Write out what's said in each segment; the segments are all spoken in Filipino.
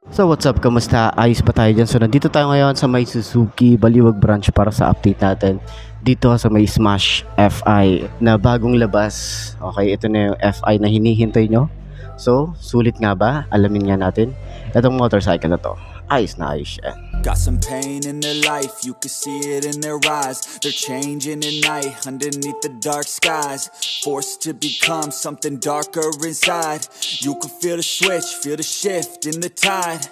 So what's up, kamusta? Ayos pa tayo dyan. So nandito tayo ngayon sa may Suzuki Baliwag branch para sa update natin dito sa may Smash FI na bagong labas. Okay, ito na yung FI na hinihintay nyo. So sulit nga ba? Alamin nga natin itong motorcycle na to. Ayos na ayos yan. Got some pain in their life, you can see it in their eyes. They're changing at night underneath the dark skies, forced to become something darker inside. You can feel the switch, feel the shift in the tide.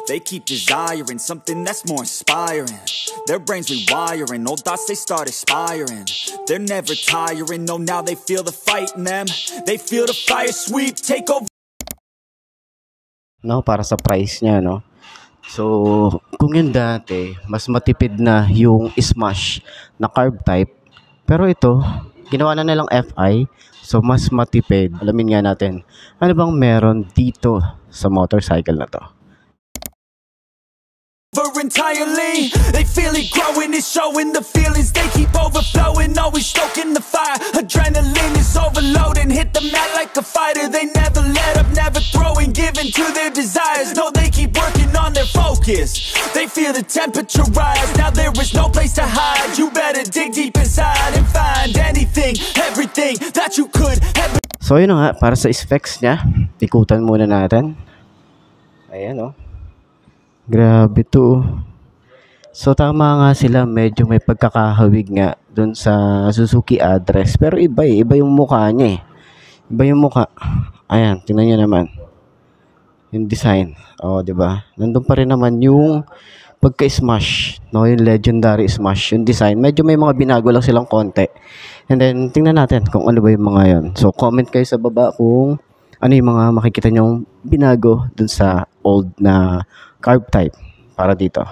They keep desiring something that's more inspiring. Their brains rewiring, old thoughts they start expiring. They're never tiring, no, now they feel the fight in them. They feel the fire sweep, take over. No, para sa price niya, no? So, kung yun dati, mas matipid na yung Smash na carb type. Pero ito, ginawa na nilang FI. So, mas matipid. Alamin nga natin, ano bang meron dito sa motorcycle na to? Entirely, they feel it growing, it's showing the feelings, they keep overflowing, always stoking the fire, adrenaline is overloading, hit the mat like a fighter, they never let up, never throwing, giving to their desires, no, they keep working on their focus, they feel the temperature rise, now there is no place to hide, you better dig deep inside and find anything, everything that you could ever. So yun nga, para sa specs niya, ikutan muna natin. Ayan o. Grabe to. So tama nga sila, medyo may pagkakahawig nga dun sa Suzuki address. Pero iba iba yung mukha niya eh. Iba yung mukha. Ayan, tingnan niyo naman. Yung design. Oh, 'di ba? Nandun pa rin naman yung pagka-smash, no, yung legendary smash, yung design. Medyo may mga binago lang silang konti. And then tingnan natin kung ano ba yung mga 'yon. So comment kayo sa baba kung ano yung mga makikita nyong binago dun sa old na carb type para dito.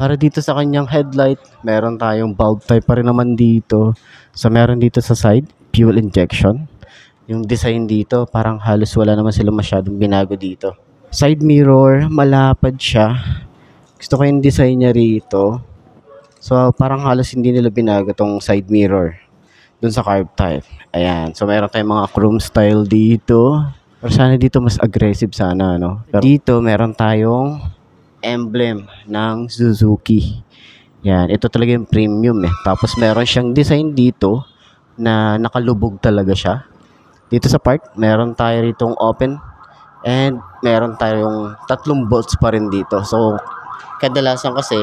Para dito sa kanyang headlight, meron tayong bulb type pa rin naman dito. So meron dito sa side, fuel injection. Yung design dito, parang halos wala naman sila masyadong binago dito. Side mirror, malapad siya. Gusto ko yung design niya rito. So parang halos hindi nila binago tong side mirror dun sa carb type. Ayan, so meron tayong mga chrome style dito. Pero sana dito mas aggressive sana, no? Pero dito meron tayong emblem ng Suzuki. Yan, ito talaga yung premium eh. Tapos meron siyang design dito na nakalubog talaga siya. Dito sa part, meron tayo ritong open and meron tayong 3 bolts pa rin dito. So, kadalasan kasi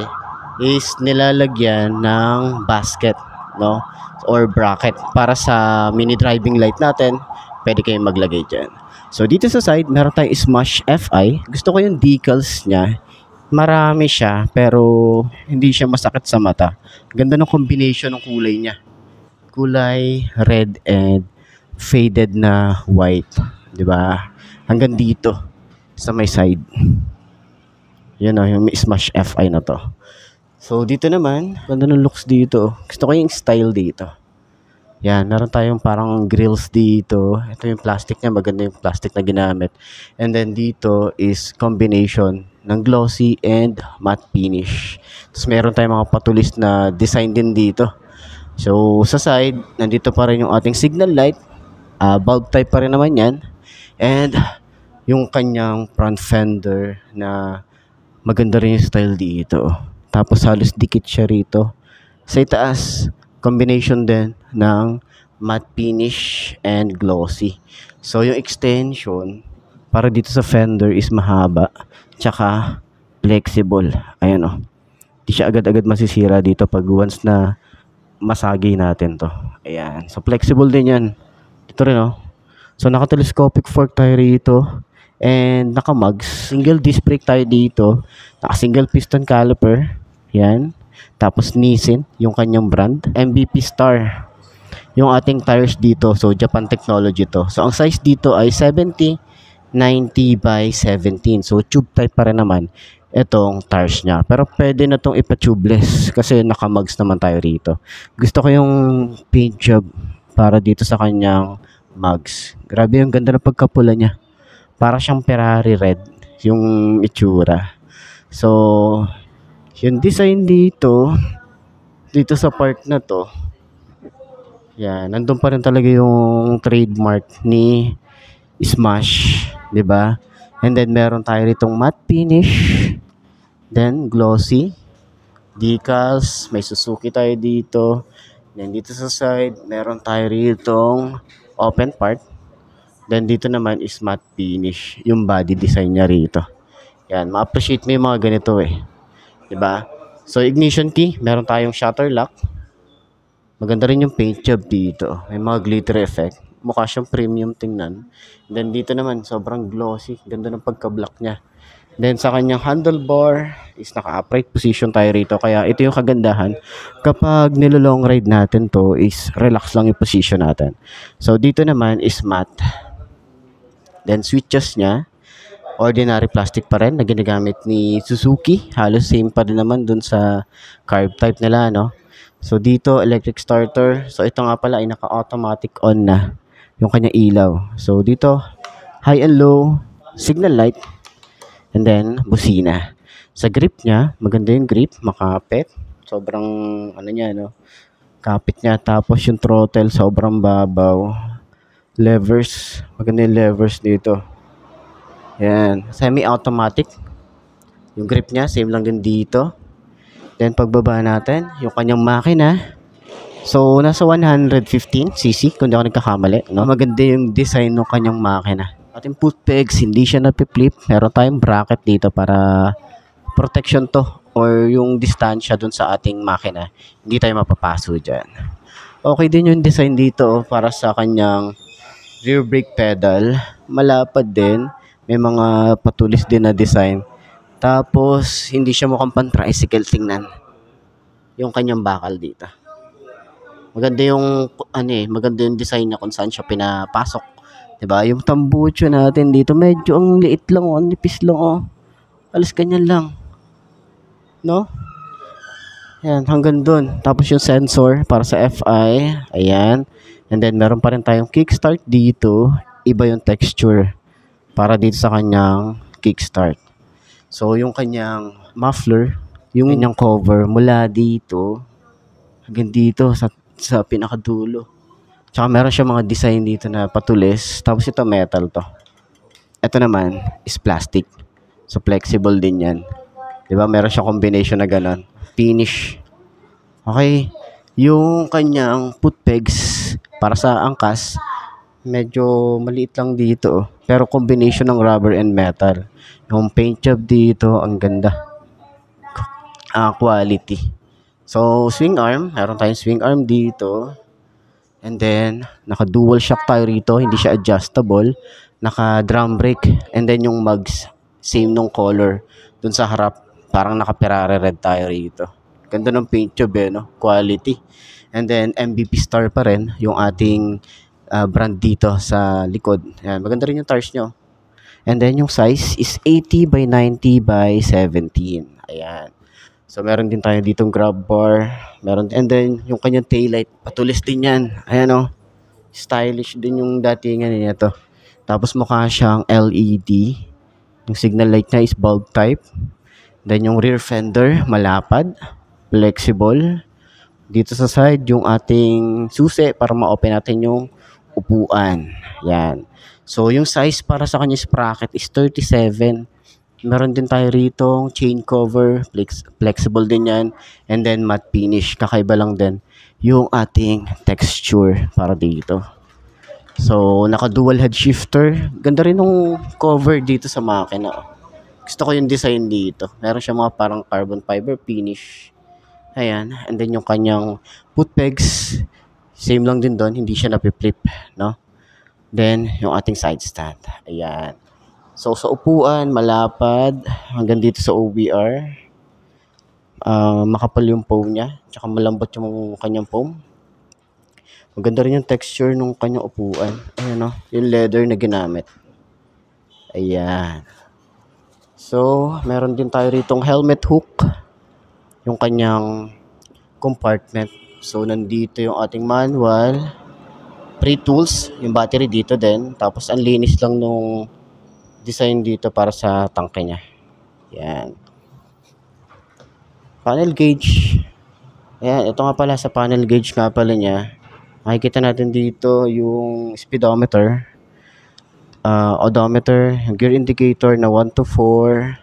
is nilalagyan ng basket, no? Or bracket para sa mini driving light natin. Pwede kayong maglagay dyan. So, dito sa side, meron tayong Smash FI. Gusto ko yung decals niya. Marami siya, pero hindi siya masakit sa mata. Ganda ng combination ng kulay niya. Kulay red and faded na white. 'Di ba? Hanggang dito sa may side. Yan o, yung Smash FI na to. So, dito naman, ganda ng looks dito. Gusto ko yung style dito. Yan, meron tayong parang grills dito. Ito yung plastic niya, maganda yung plastic na ginamit. And then dito is combination ng glossy and matte finish. Tapos meron tayong mga patulis na design din dito. So sa side, nandito pa rin yung ating signal light. Bulb type pa rin naman yan. And yung kanyang front fender na maganda rin yung style dito. Tapos halos dikit siya rito. Sa itaas, combination din ng matte finish and glossy. So yung extension para dito sa fender is mahaba tsaka flexible. Ayan o. Di siya agad-agad masisira dito pag once na masagi natin to. Ayan. So flexible din yan. Dito rin o. So naka-telescopic fork tayo rito and naka-mugs. Single disc brake tayo dito. Naka-single piston caliper. Yan. Tapos Nissin, yung kanyang brand. MVP Star, yung ating tires dito. So, Japan technology to. So, ang size dito ay 70, 90 by 17. So, tube type pa rin naman itong tires niya. Pero pwede na itong ipa-tubeless kasi naka-mugs naman tayo rito. Gusto ko yung paint job para dito sa kanyang mugs. Grabe yung ganda ng pagkapula niya. Para siyang Ferrari red yung itsura. So, yung design dito sa part na to, yan, nandun pa rin talaga yung trademark ni Smash, 'di ba? And then meron tayo ritong matte finish. Then glossy. Decals. May Suzuki tayo dito. Then dito sa side, meron tayo ritong open part. Then dito naman is matte finish. Yung body design niya rito. Yan, ma-appreciate mo yung mga ganito eh. 'Di ba? So ignition key, meron tayong shutter lock. Maganda rin yung paint job dito. May mga glitter effect. Mukha siyang premium tingnan. Then dito naman, sobrang glossy. Ganda ng pagka-black niya. Then sa kanyang handlebar is naka-upright position tayo rito. Kaya ito yung kagandahan. Kapag nilo-long ride natin to is relax lang yung position natin. So dito naman is matte. Then switches niya. Ordinary plastic pa rin na ginagamit ni Suzuki. Halos same pa rin naman dun sa carb type nila, no? So, dito, electric starter. So, ito nga pala ay naka-automatic on na yung kanyang ilaw. So, dito, high and low, signal light, and then, busina. Sa grip niya, maganda yung grip, makapit. Sobrang, ano niya, no? Kapit niya. Tapos, yung throttle, sobrang babaw. Levers, maganda yung levers dito. Yan, semi-automatic. Yung grip niya, same lang din dito. Then pagbaba natin, yung kanyang makina. So, nasa 115cc, kung di ako nagkakamali. No? Maganda yung design ng kanyang makina. At yung foot pegs, hindi siya napipflip. Meron tayong bracket dito para protection to. Or yung distansya dun sa ating makina. Hindi tayo mapapaso dyan. Okay din yung design dito para sa kanyang rear brake pedal. Malapad din. May mga patulis din na design. Tapos, hindi siya mukhang pan-tricycle tingnan. Yung kanyang bakal dito. Maganda yung, maganda yung design niya kung saan siya pinapasok. Diba? Yung tambucho natin dito, medyo ang liit lang, ang nipis lang, Alas ganyan lang. No? Ayan, hanggang dun. Tapos yung sensor para sa FI. Ayan. And then, meron pa rin tayong kickstart dito. Iba yung texture para dito sa kanyang kickstart. So, yung kanyang muffler, yung kanyang cover mula dito hanggang dito sa pinakadulo. Tsaka meron siya mga design dito na patulis. Tapos ito metal to. Ito naman is plastic. So, flexible din yan. Diba? Meron siya combination na ganon. Finish. Okay. Yung kanyang foot pegs para sa angkas, medyo maliit lang dito. Pero combination ng rubber and metal. Yung paint job dito, ang ganda. Quality. So, swing arm. Meron tayong swing arm dito. And then, naka-dual shock tayo rito. Hindi siya adjustable. Naka-drum brake. And then, yung mugs, same nung color. Dun sa harap, parang naka-Ferrari red tayo rito. Ganda ng paint job no? Quality. And then, MVP Star pa rin. Yung ating brand dito sa likod. Ayan, maganda rin yung tires nyo. And then yung size is 80 by 90 by 17. Ayan. So meron din tayo ditong grab bar. Meron, and then yung kanyang taillight, patulis din yan. Ayan stylish din yung datingan niya to. Tapos mukha siyang LED. Yung signal light niya is bulb type. Then yung rear fender, malapad, flexible. Dito sa side, yung ating susi para ma-open natin yung upuan. Yan. So, yung size para sa kanya sprocket is 37. Meron din tayo rito chain cover. Flexible din yan. And then, matte finish. Kakaiba lang din yung ating texture para dito. So, naka-dual head shifter. Ganda rin yung cover dito sa makina. Gusto ko yung design dito. Meron siya mga parang carbon fiber finish. Ayan. And then, yung kanyang foot pegs. Same lang din doon, hindi siya napiflip, no? Then, yung ating side stand. Ayan. So, sa upuan, malapad, hanggang dito sa OBR. Makapal yung foam niya, tsaka malambot yung kanyang foam. Maganda rin yung texture ng kanyang upuan. Ayan, yung leather na ginamit. Ayan. So, meron din tayo ritong helmet hook. Yung kanyang compartment. So, nandito yung ating manual. Pre-tools. Yung battery dito din. Tapos, ang linis lang nung design dito para sa tangke niya. Yan. Panel gauge. Ayan. Ito nga pala sa panel gauge nga pala niya. Makikita natin dito yung speedometer. odometer, yung gear indicator na 1 to 4,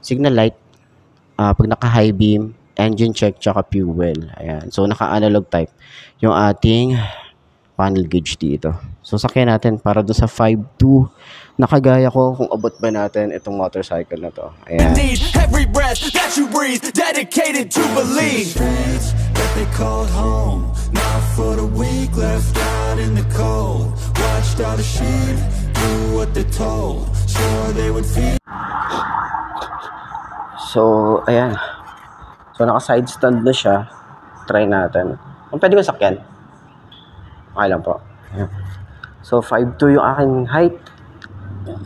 signal light, pag naka-high beam, engine check, tsaka fuel. Ayan. So, naka-analog type yung ating panel gauge dito. So, sakyan natin para doon sa 5.2 nakagaya ko kung abot ba natin itong motorcycle na to. Ayan. Need every breath that you breathe, dedicated to believe. Streets that they called home, not for the weak, left out in the cold. Watched all the sheep do what they told, sure they would feed. So, ayan. So, naka-side stand na siya. Try natin. Kung pwede ko sakyan. Okay lang po. Ayan. So, 5'2" yung aking height.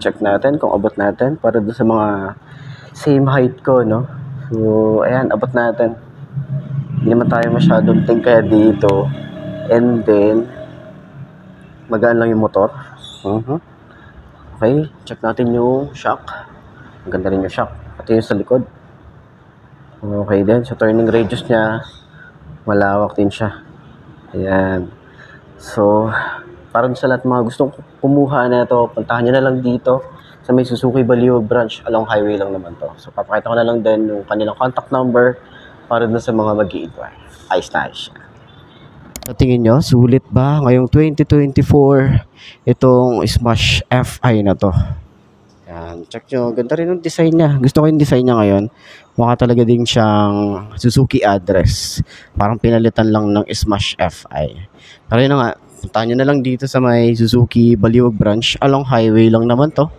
Check natin kung abot natin para doon sa mga same height ko, no? So, ayan, abot natin. Hindi naman tayo masyadong tingkaya dito. And then, magaan lang yung motor. Okay, check natin yung shock. Ang ganda rin yung shock. Pati yung sa likod. Okay din. So, turning radius niya, malawak din siya. Ayan. So, parang sa lahat mga gustong kumuha na ito, puntahan nyo na lang dito sa may Suzuki Baliwag branch. Along highway lang naman to. So, papakita ko na lang din yung kanilang contact number para dun sa mga mag-i-inquire. Ayos na ayos siya. Sa tingin nyo, sulit ba ngayong 2024 itong Smash FI na to? Yan, check nyo. Ganda rin yung design niya. Gusto ko yung design niya ngayon. Mukha talaga din siyang Suzuki address. Parang pinalitan lang ng Smash FI. Pero yun na nga, puntahan nyo na lang dito sa may Suzuki Baliwag branch. Along highway lang naman to.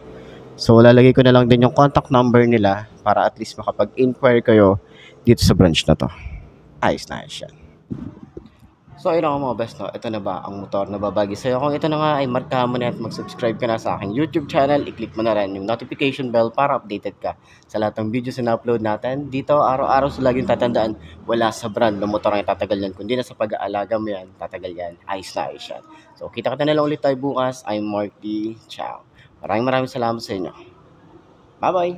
So, lalagay ko na lang din yung contact number nila para at least makapag-inquire kayo dito sa branch na to. Ayos na ayos yan. So, ayun ako mga best, no? Ito na ba ang motor na babagi sa'yo? Kung ito na nga ay markahan mo na at mag-subscribe ka na sa aking YouTube channel, i-click mo na rin yung notification bell para updated ka sa lahat ng videos na upload natin. Dito, araw-araw sa laging tatandaan, wala sa brand ng motor ang tatagal yan. Kundi na sa pag-aalaga mo yan, tatagal yan. Ayos na ayos yan. So, kita-kita na lang ulit tayo bukas. I'm Marky. Ciao. Maraming salamat sa inyo. Bye-bye!